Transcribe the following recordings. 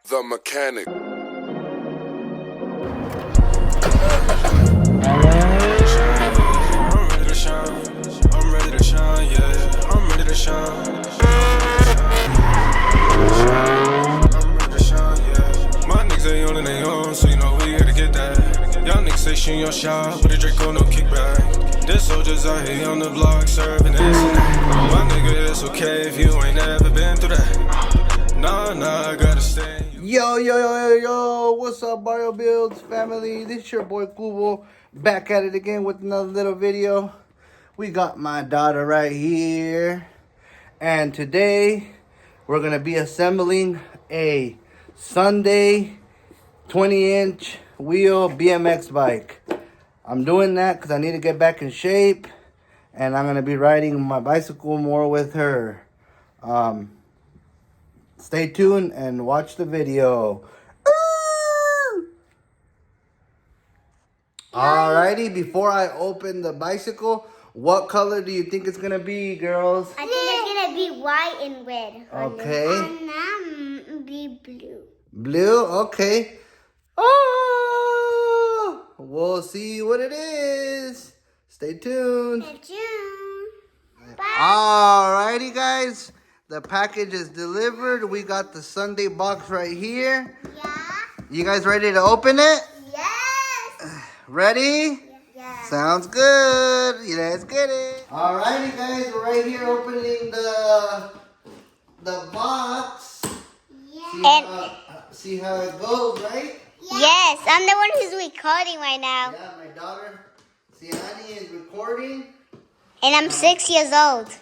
The mechanic. I'm ready to shine. I'm ready to shine, yeah. I'm ready to shine. I'm ready to shine, yeah. My niggas ain't on and they on, so you know we gotta get that. Y'all niggas say shoot your shot, but the Draco no kickback. There's soldiers out here on the block serving this and that. My nigga, it's okay if you ain't never been through that. Nah, I gotta stay. Yo, what's up, Barrio Builds family? This is your boy Kubo, back at it again with another little video. We got my daughter right here, and today we're gonna be assembling a Sunday 20-inch wheel BMX bike. I'm doing that because I need to get back in shape, and I'm gonna be riding my bicycle more with her. Stay tuned and watch the video. Alrighty, before I open the bicycle, what color do you think it's gonna be, girls? I think it's gonna be white and red. Okay. And be blue. Blue, okay. Oh, we'll see what it is. Stay tuned. Alrighty, guys. The package is delivered. We got the Sunday box right here. Yeah. You guys ready to open it? Yes. Ready? Yeah. Sounds good. Let's get it. Alrighty, guys. We're right here opening the box. Yeah. See how it goes, right? Yes, I'm the one who's recording right now. Yeah, my daughter, Siani, is recording. And I'm 6 years old.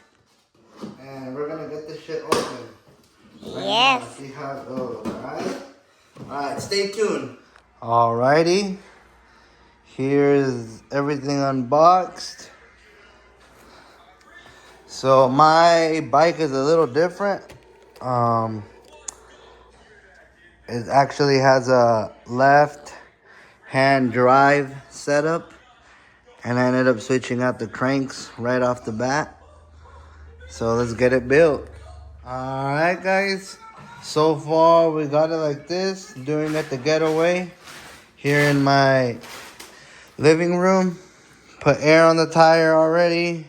And we're going to get this shit open. Yes. Now, see how it goes, alright? Alright, stay tuned. Alrighty. Here's everything unboxed. So my bike is a little different. It actually has a left hand drive setup. And I ended up switching out the cranks right off the bat. So let's get it built. Alright, guys. So far we got it like this. Doing it the getaway. Here in my living room. Put air on the tire already.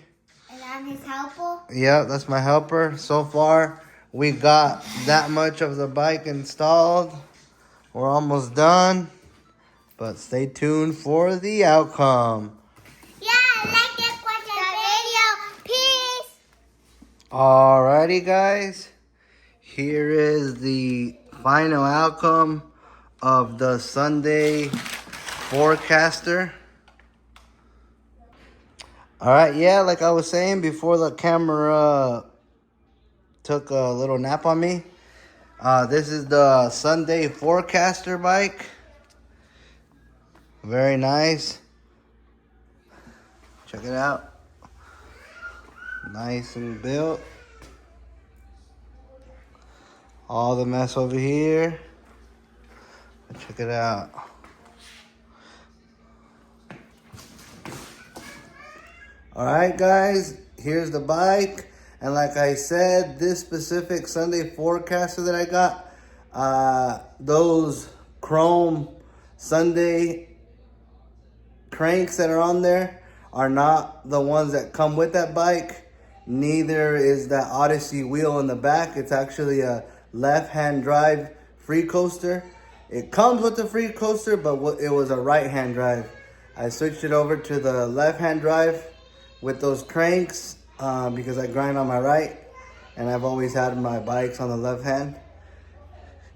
And I'm his helper. Yep, that's my helper. So far we got that much of the bike installed. We're almost done. But stay tuned for the outcome. Alrighty, guys, here is the final outcome of the Sunday Forecaster. Alright, yeah, like I was saying before the camera took a little nap on me, this is the Sunday Forecaster bike. Very nice. Check it out. Nice and built. All the mess over here. Check it out. Alright, guys, here's the bike. And like I said, this specific Sunday Forecaster that I got, those chrome Sunday cranks that are on there are not the ones that come with that bike. Neither is that Odyssey wheel in the back. It's actually a left-hand drive free coaster. It comes with the free coaster, but it was a right-hand drive. I switched it over to the left-hand drive with those cranks because I grind on my right, and I've always had my bikes on the left hand.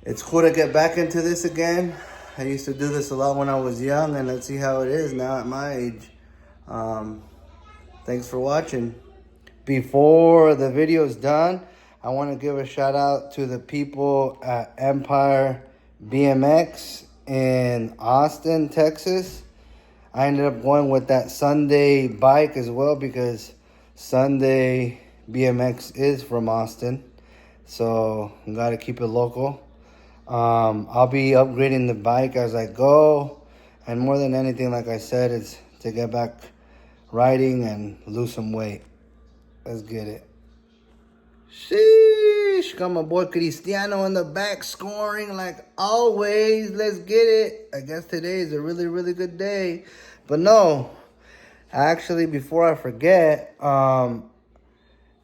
It's cool to get back into this again. I used to do this a lot when I was young, and let's see how it is now at my age. Thanks for watching. Before the video is done, I want to give a shout out to the people at Empire Bmx in Austin, Texas. I ended up going with that Sunday bike as well because Sunday BMX is from Austin. So I got to keep it local. I'll be upgrading the bike as I go. And more than anything, like I said, it's to get back riding and lose some weight. Let's get it. Sheesh. Sheesh. Got my boy Cristiano in the back scoring like always. Let's get it. I guess today is a really, really good day. But no, actually, before I forget, don't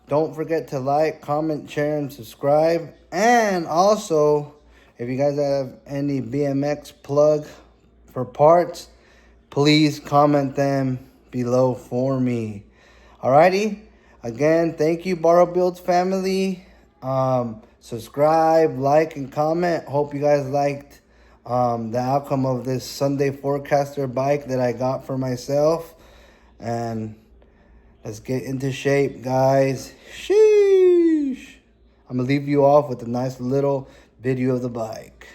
forget to like, comment, share, and subscribe. And also, if you guys have any BMX plug for parts, please comment them below for me. Alrighty. Again, thank you, Borrow Builds family. Subscribe, like, and comment. Hope you guys liked the outcome of this Sunday Forecaster bike that I got for myself. And let's get into shape, guys. Sheesh. I'm going to leave you off with a nice little video of the bike.